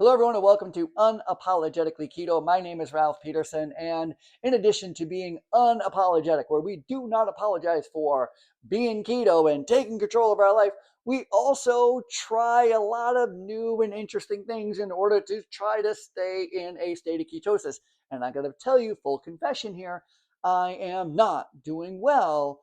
Hello, everyone, and welcome to Unapologetically Keto. My name is Ralph Peterson, and in addition to being unapologetic, where we do not apologize for being keto and taking control of our life, we also try a lot of new and interesting things in order to try to stay in a state of ketosis. And I got to tell you, full confession here, I am not doing well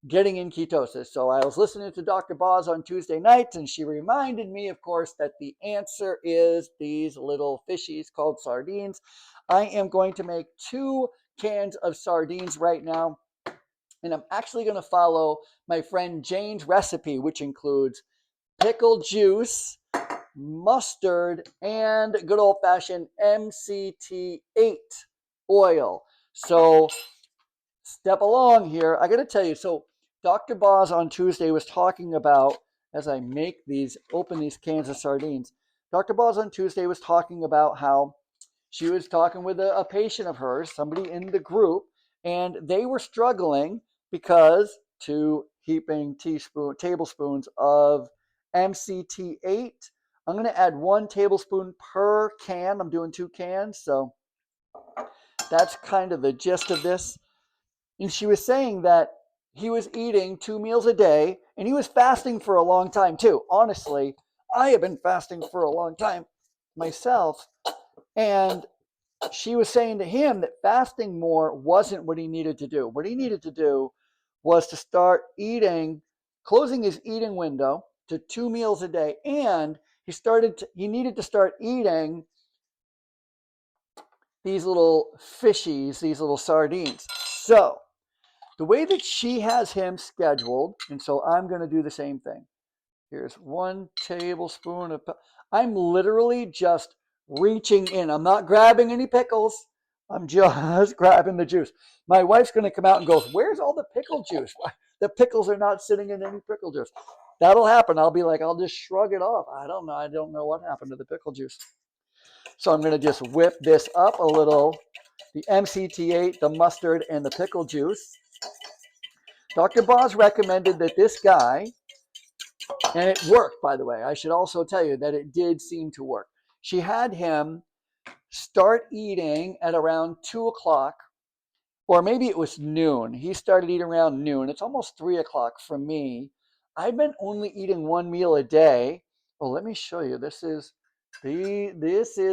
getting in ketosis. So I was listening to Dr. Boz on Tuesday nights, and she reminded me, of course, that the answer is these little fishies called sardines. I am going to make 2 cans of sardines right now, and I'm actually going to follow my friend Jane's recipe, which includes pickle juice, mustard, and good old-fashioned MCT8 oil. So step along here. I got to tell you, so Dr. Boz on Tuesday was talking about, as I open these cans of sardines, Dr. Boz on Tuesday was talking about how she was talking with a patient of hers, somebody in the group, and they were struggling because to heaping tablespoons of MCT8. I'm going to add 1 tablespoon per can. I'm doing 2 cans, so that's kind of the gist of this. And she was saying that he was eating 2 meals a day and he was fasting for a long time too. Honestly, I have been fasting for a long time myself. And she was saying to him that fasting more wasn't what he needed to do. What he needed to do was to start closing his eating window to 2 meals a day. And he needed to start eating these little fishies, these little sardines. So the way that she has him scheduled, and so I'm going to do the same thing. Here's 1 tablespoon of, I'm literally just reaching in. I'm not grabbing any pickles. I'm just grabbing the juice. My wife's going to come out and go, where's all the pickle juice? The pickles are not sitting in any pickle juice. That'll happen. I'll be like, I'll just shrug it off. I don't know. I don't know what happened to the pickle juice. So I'm going to just whip this up a little. The MCT8, the mustard, and the pickle juice. Dr. Boz recommended that this guy, and it worked, by the way. I should also tell you that it did seem to work. She had him start eating at around 2 o'clock, or maybe it was noon. He started eating around noon. It's almost 3 o'clock for me. I've been only eating 1 meal a day. Well, let me show you. This is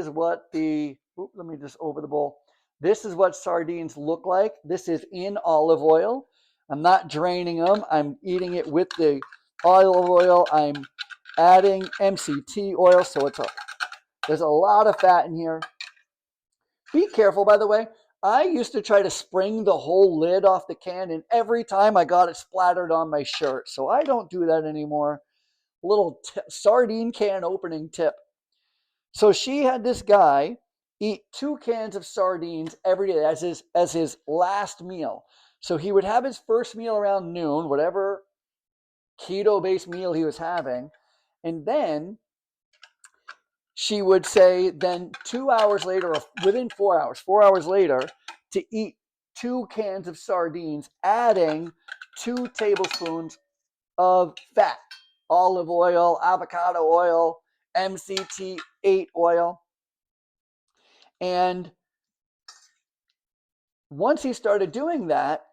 what let me just over the bowl. This is what sardines look like. This is in olive oil. I'm not draining them. I'm eating it with the olive oil. I'm adding MCT oil, so there's a lot of fat in here. Be careful, by the way. I used to try to spring the whole lid off the can, and every time I got it splattered on my shirt. So I don't do that anymore. A little sardine can opening tip. So she had this guy eat 2 cans of sardines every day as his last meal. So he would have his first meal around noon, whatever keto-based meal he was having, and then she would say then 2 hours later, or within 4 hours later, to eat 2 cans of sardines, adding 2 tablespoons of fat, olive oil, avocado oil, MCT8 oil. And once he started doing that,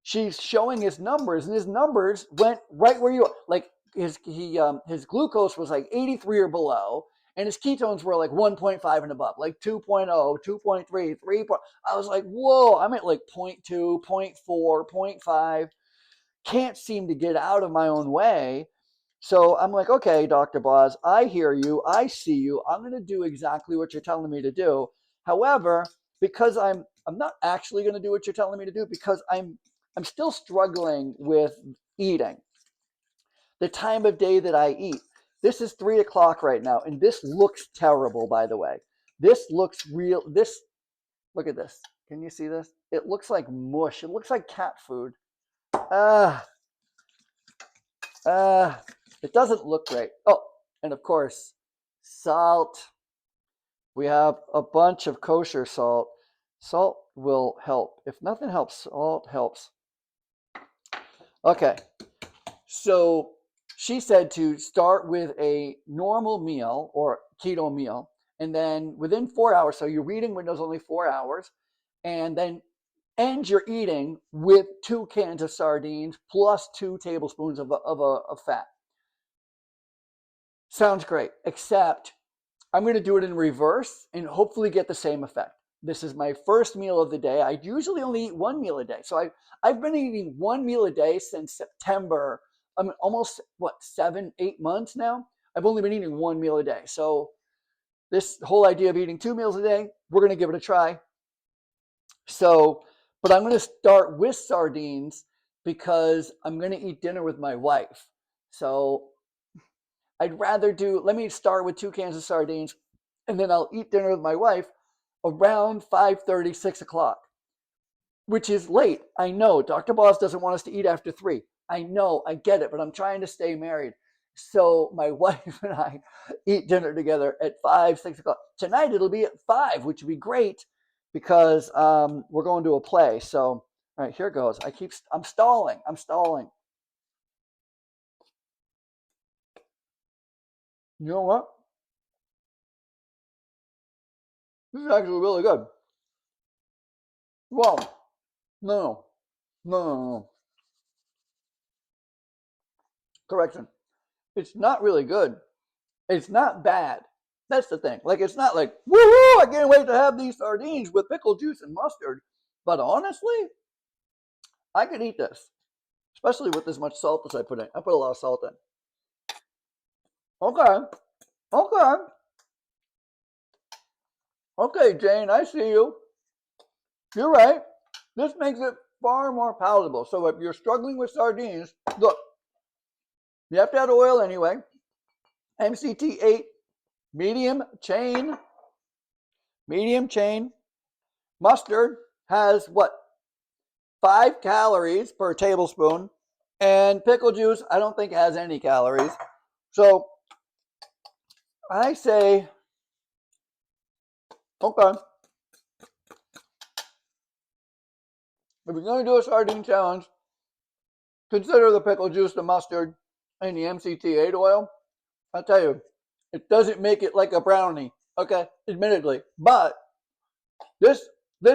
she's showing his numbers, and his numbers went right where you are. Like his glucose was like 83 or below, and his ketones were like 1.5 and above, like 2.0, 2.3, 3. I was like, whoa, I'm at like 0.2, 0.4, 0.5. Can't seem to get out of my own way. So I'm like, okay, Dr. Boz, I hear you. I see you. I'm going to do exactly what you're telling me to do. However, because I'm not actually going to do what you're telling me to do, because I'm still struggling with eating. The time of day that I eat. This is 3 o'clock right now, and this looks terrible, by the way. This looks real. Look at this. Can you see this? It looks like mush. It looks like cat food. Ah. It doesn't look great. Oh, and of course, salt. We have a bunch of kosher salt. Salt will help. If nothing helps, salt helps. Okay, so she said to start with a normal meal or keto meal, and then within 4 hours, so your eating window is only 4 hours, and then end your eating with 2 cans of sardines plus 2 tablespoons of fat. Sounds great, except I'm going to do it in reverse and hopefully get the same effect. This is my first meal of the day. I usually only eat 1 meal a day. So I've been eating 1 meal a day since September. I'm almost, 7, 8 months now. I've only been eating 1 meal a day. So this whole idea of eating 2 meals a day, we're going to give it a try. So, but I'm going to start with sardines because I'm going to eat dinner with my wife. So I'd rather let me start with 2 cans of sardines, and then I'll eat dinner with my wife around 5:30, 6 o'clock, which is late. I know Dr. Boss doesn't want us to eat after 3. I know, I get it, but I'm trying to stay married. So my wife and I eat dinner together at 5, 6 o'clock. Tonight it'll be at 5, which would be great because we're going to a play. So, all right, here goes. I'm stalling. You know what? This is actually really good. Well, no, no. Correction. It's not really good. It's not bad. That's the thing. Like, it's not like, woohoo, I can't wait to have these sardines with pickle juice and mustard. But honestly, I could eat this, especially with as much salt as I put in. I put a lot of salt in. Okay. Okay. Okay, Jane, I see you. You're right. This makes it far more palatable. So if you're struggling with sardines, look, you have to add oil anyway. MCT 8, medium chain. Mustard has what? 5 calories per tablespoon. And pickle juice, I don't think has any calories. So I say, okay, if you're going to do a sardine challenge, consider the pickle juice, the mustard, and the MCT8 oil. I'll tell you, it doesn't make it like a brownie, okay, admittedly. But this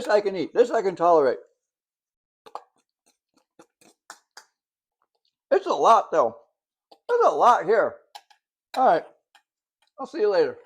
I can eat. This I can tolerate. It's a lot, though. There's a lot here. All right. I'll see you later.